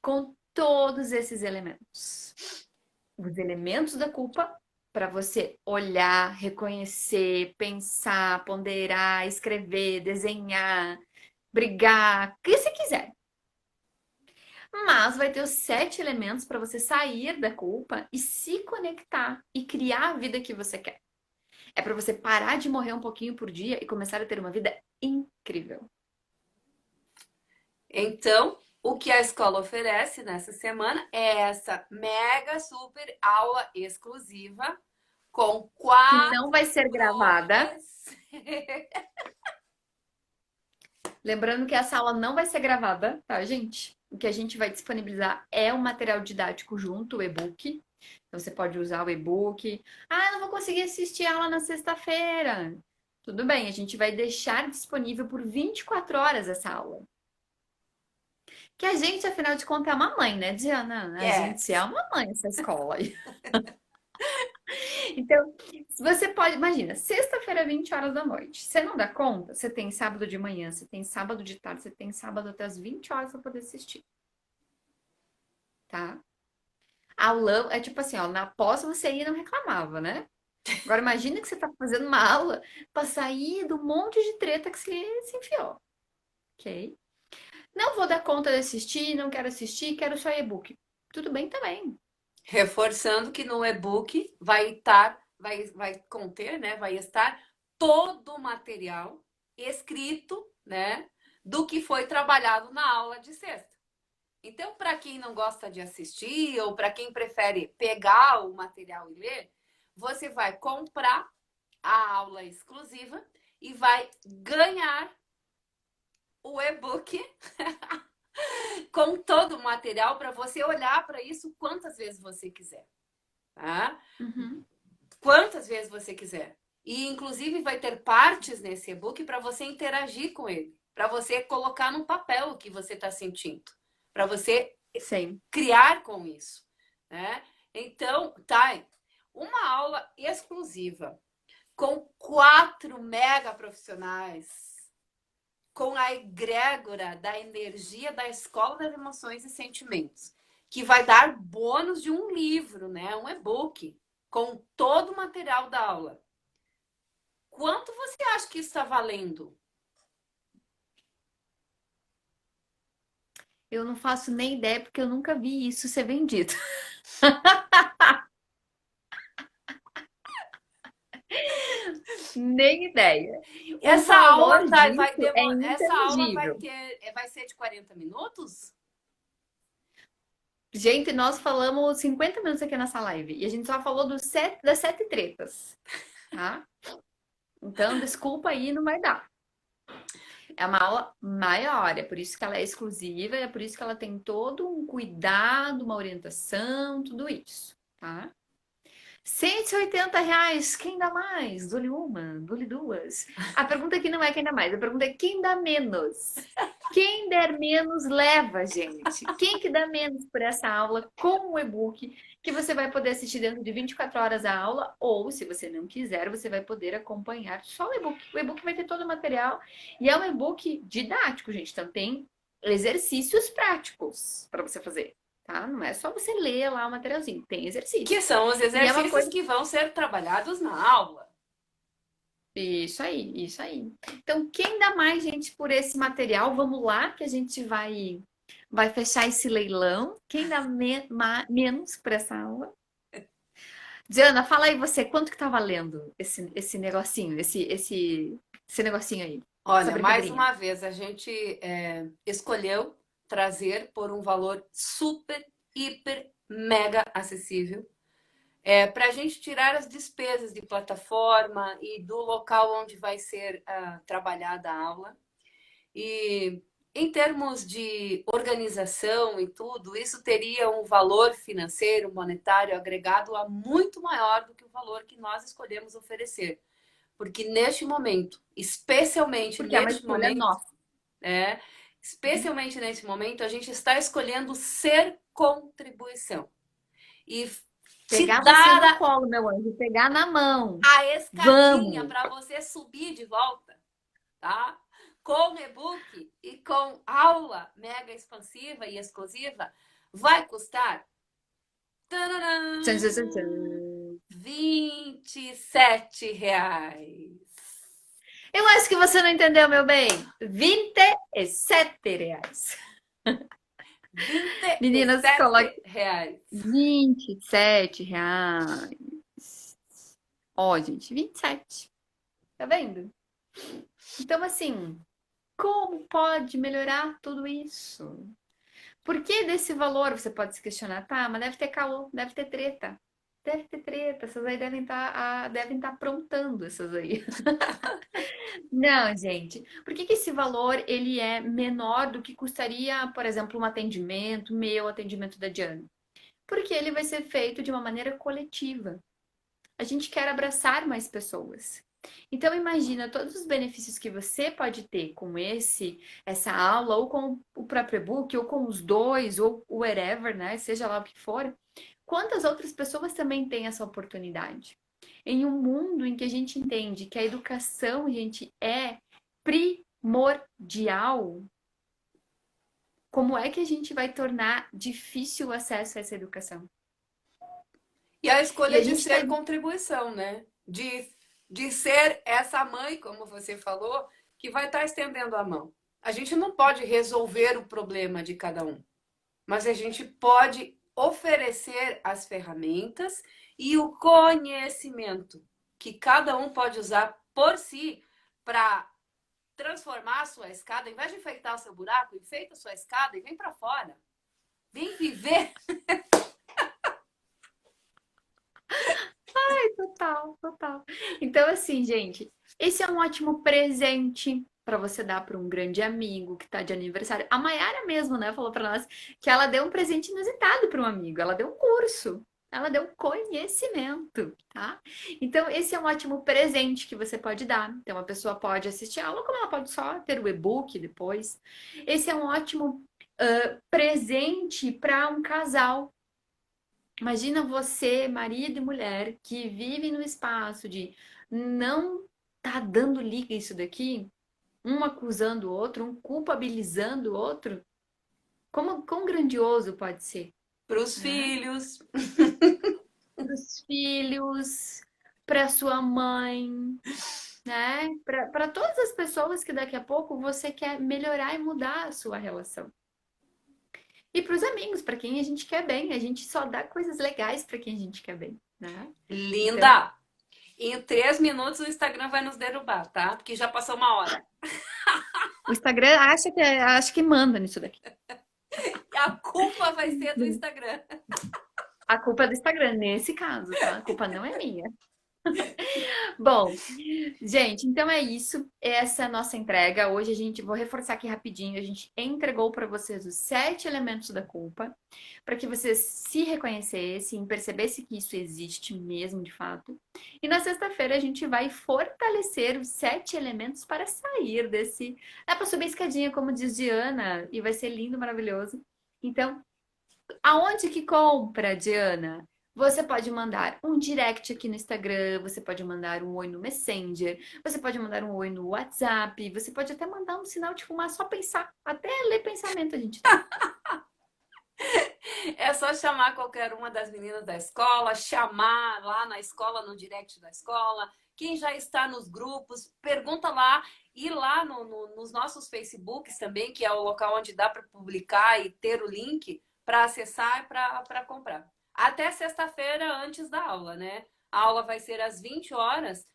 com todos esses elementos. Os elementos da culpa para você olhar, reconhecer, pensar, ponderar, escrever, desenhar, brigar, o que você quiser. Mas vai ter os 7 elementos para você sair da culpa e se conectar e criar a vida que você quer. É para você parar de morrer um pouquinho por dia e começar a ter uma vida incrível. Então, o que a escola oferece nessa semana é essa mega super aula exclusiva com Que não 4 vai ser gravada. provas. Lembrando que essa aula não vai ser gravada, tá, gente? O que a gente vai disponibilizar é um material didático junto, o e-book. Então você pode usar o e-book. Ah, eu não vou conseguir assistir a aula na sexta-feira. Tudo bem, a gente vai deixar disponível por 24 horas essa aula. Que a gente, afinal de contas, é uma mãe, né, Diana? A É, gente é uma mãe essa escola. Então, você pode, imagina, sexta-feira, 20 horas da noite. Você não dá conta? Você tem sábado de manhã, você tem sábado de tarde, você tem sábado até as 20 horas para poder assistir, tá? Aulão é tipo assim, ó, na pós você ia e não reclamava, né? Agora imagina que você tá fazendo uma aula para sair do monte de treta que você se enfiou, ok? Não vou dar conta de assistir, não quero assistir, quero só e-book. Tudo bem também. reforçando que no e-book vai estar, vai conter, né? Vai estar todo o material escrito, né? Do que foi trabalhado na aula de sexta. Então, para quem não gosta de assistir ou para quem prefere pegar o material e ler, você vai comprar a aula exclusiva e vai ganhar o e-book com todo o material para você olhar para isso quantas vezes você quiser, tá? Uhum. Quantas vezes você quiser. E inclusive vai ter partes nesse e-book para você interagir com ele, para você colocar no papel o que você está sentindo, para você Sim. criar com isso, né? Então, tá. uma aula exclusiva com 4 mega profissionais, com a egrégora da energia da Escola das Emoções e Sentimentos, que vai dar bônus de um livro, né? Um e-book, com todo o material da aula. Quanto você acha que isso está valendo? Eu não faço nem ideia porque eu nunca vi isso ser vendido. Nem ideia. O Essa aula, valor disso é essa aula intangível. vai ser de 40 minutos? Gente, nós falamos 50 minutos aqui nessa live e a gente só falou das 7 tretas, tá? Então, desculpa aí, não vai dar. É uma aula maior, é por isso que ela é exclusiva, é por isso que ela tem todo um cuidado, uma orientação, tudo isso, tá? R$ 180, quem dá mais? Dou-lhe uma, dou-lhe duas. A pergunta aqui não é quem dá mais, a pergunta é quem dá menos. Quem der menos leva, gente. Quem que dá menos por essa aula com o e-book que você vai poder assistir dentro de 24 horas a aula ou, se você não quiser, você vai poder acompanhar só o e-book. O e-book vai ter todo o material e é um e-book didático, gente. Então tem exercícios práticos para você fazer, tá? Não é só você ler lá o materialzinho, tem Que exercício. são os E é uma exercícios coisa. que vão ser trabalhados na aula. Isso aí, isso aí. Então, quem dá mais, gente, por esse material? Vamos lá, que a gente vai fechar esse leilão. Quem dá menos por essa aula? Diana, fala aí você, quanto que tá valendo esse negocinho, esse negocinho aí? Essa Olha, mais brincadeirinha. uma vez, a gente escolheu trazer por um valor super, hiper, mega acessível. Para a gente tirar as despesas de plataforma e do local onde vai ser trabalhada a aula. E em termos de organização e tudo, isso teria um valor financeiro, monetário agregado a muito maior do que o valor que nós escolhemos oferecer. Porque neste momento, especialmente Porque é uma neste escolha momento, nossa. é, especialmente nesse momento, a gente está escolhendo ser contribuição. E te Pegar você dar no colo, meu anjo, pegar na mão. a escadinha Vamos! para você subir de volta, tá? Com e-book e com aula mega expansiva e exclusiva, vai custar Tchan, tchan, tchan, tchan. R$ 27. Eu acho que você não entendeu, meu bem. R$ 27. Meninas, coloque R$ 27. R$ 27. Ó, gente, 27. Tá vendo? Então, assim, como pode melhorar tudo isso? Por que desse valor? Você pode se questionar, tá, mas deve ter caô, deve ter treta. Deve ter treta, essas aí devem estar aprontando essas aí. Não, gente. Por que que esse valor ele é menor do que custaria, por exemplo, um atendimento, meu atendimento da Diana? Porque ele vai ser feito de uma maneira coletiva. A gente quer abraçar mais pessoas. Então imagina todos os benefícios que você pode ter com essa aula, ou com o próprio e-book, ou com os dois, ou whatever, né? Seja lá o que for. Quantas outras pessoas também têm essa oportunidade? Em um mundo em que a gente entende que a educação, gente, é primordial, como é que a gente vai tornar difícil o acesso a essa educação? E a E escolha a de gente está. ser contribuição, né? De ser essa mãe, como você falou, que vai estar estendendo a mão. A gente não pode resolver o problema de cada um, mas a gente pode oferecer as ferramentas e o conhecimento que cada um pode usar por si para transformar a sua escada. Em vez de enfeitar o seu buraco, enfeita a sua escada e vem para fora. Vem viver. Total, total. Então, assim, gente, esse é um ótimo presente para você dar para um grande amigo que tá de aniversário. A Mayara mesmo, né, falou para nós que ela deu um presente inusitado para um amigo. Ela deu um curso. Ela deu conhecimento, tá? Então, esse é um ótimo presente que você pode dar. Então, a pessoa pode assistir a aula, como ela pode só ter o e-book depois. Esse é um ótimo presente para um casal. Imagina você, marido e mulher, que vive no espaço de não tá dando liga isso daqui, um acusando o outro, um culpabilizando o outro. Como quão grandioso pode ser, Para os né? filhos. Para os filhos, para sua mãe, né? Para todas as pessoas que daqui a pouco você quer melhorar e mudar a sua relação. E para os amigos, para quem a gente quer bem, a gente só dá coisas legais para quem a gente quer bem, né? Então, Linda! Em 3 minutos o Instagram vai nos derrubar, tá? Porque já passou uma hora. o Instagram acha que manda nisso daqui. A culpa vai ser do Instagram. A culpa é do Instagram, nesse caso, tá? A culpa não é minha. Bom, gente, então é isso. Essa é a nossa entrega. Hoje a gente, vou reforçar aqui rapidinho, a gente entregou para vocês os 7 elementos da culpa, para que vocês se reconhecessem, percebessem que isso existe mesmo, de fato. E na sexta-feira a gente vai fortalecer os 7 elementos para sair desse. É para subir a escadinha, como diz Diana, e vai ser lindo, maravilhoso. Então, aonde que compra, Diana? Você pode mandar um direct aqui no Instagram, você pode mandar um oi no Messenger, você pode mandar um oi no WhatsApp, você pode até mandar um sinal de fumaça, só pensar. Até ler pensamento a gente dá. É só chamar qualquer uma das meninas da escola, chamar lá na escola, no direct da escola. Quem já está nos grupos, pergunta lá. E lá nos nossos Facebooks também, que é o local onde dá para publicar e ter o link para acessar e para comprar. Até sexta-feira, antes da aula, né? A aula vai ser às 20 horas.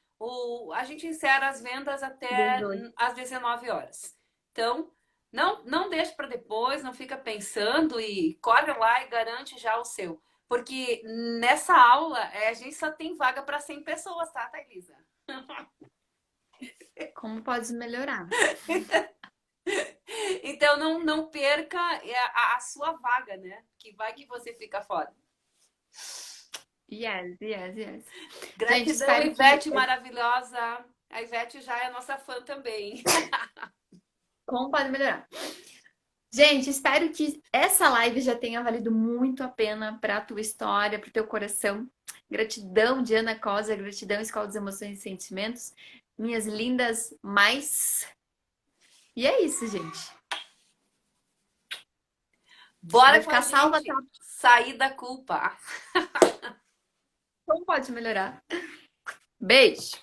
A gente encerra as vendas até 18. às 19 horas. Então, não deixe para depois, não fica pensando e corre lá e garante já o seu. Porque nessa aula a gente só tem vaga para 100 pessoas, tá, Thailisa? Como pode melhorar? Então não perca a sua vaga, né? Que vai que você fica fora. Yes, yes, yes. Gente, Gratidão, espero que. Ivete maravilhosa. A Ivete já é nossa fã também. Como pode melhorar? Gente, espero que essa live já tenha valido muito a pena para a tua história, para o teu coração. Gratidão, Diana Cosa, gratidão, Escola das Emoções e Sentimentos. Minhas lindas mais. E é isso, gente. Bora Vai com a ficar salva, tá? gente sair da culpa. Como pode melhorar? Beijo!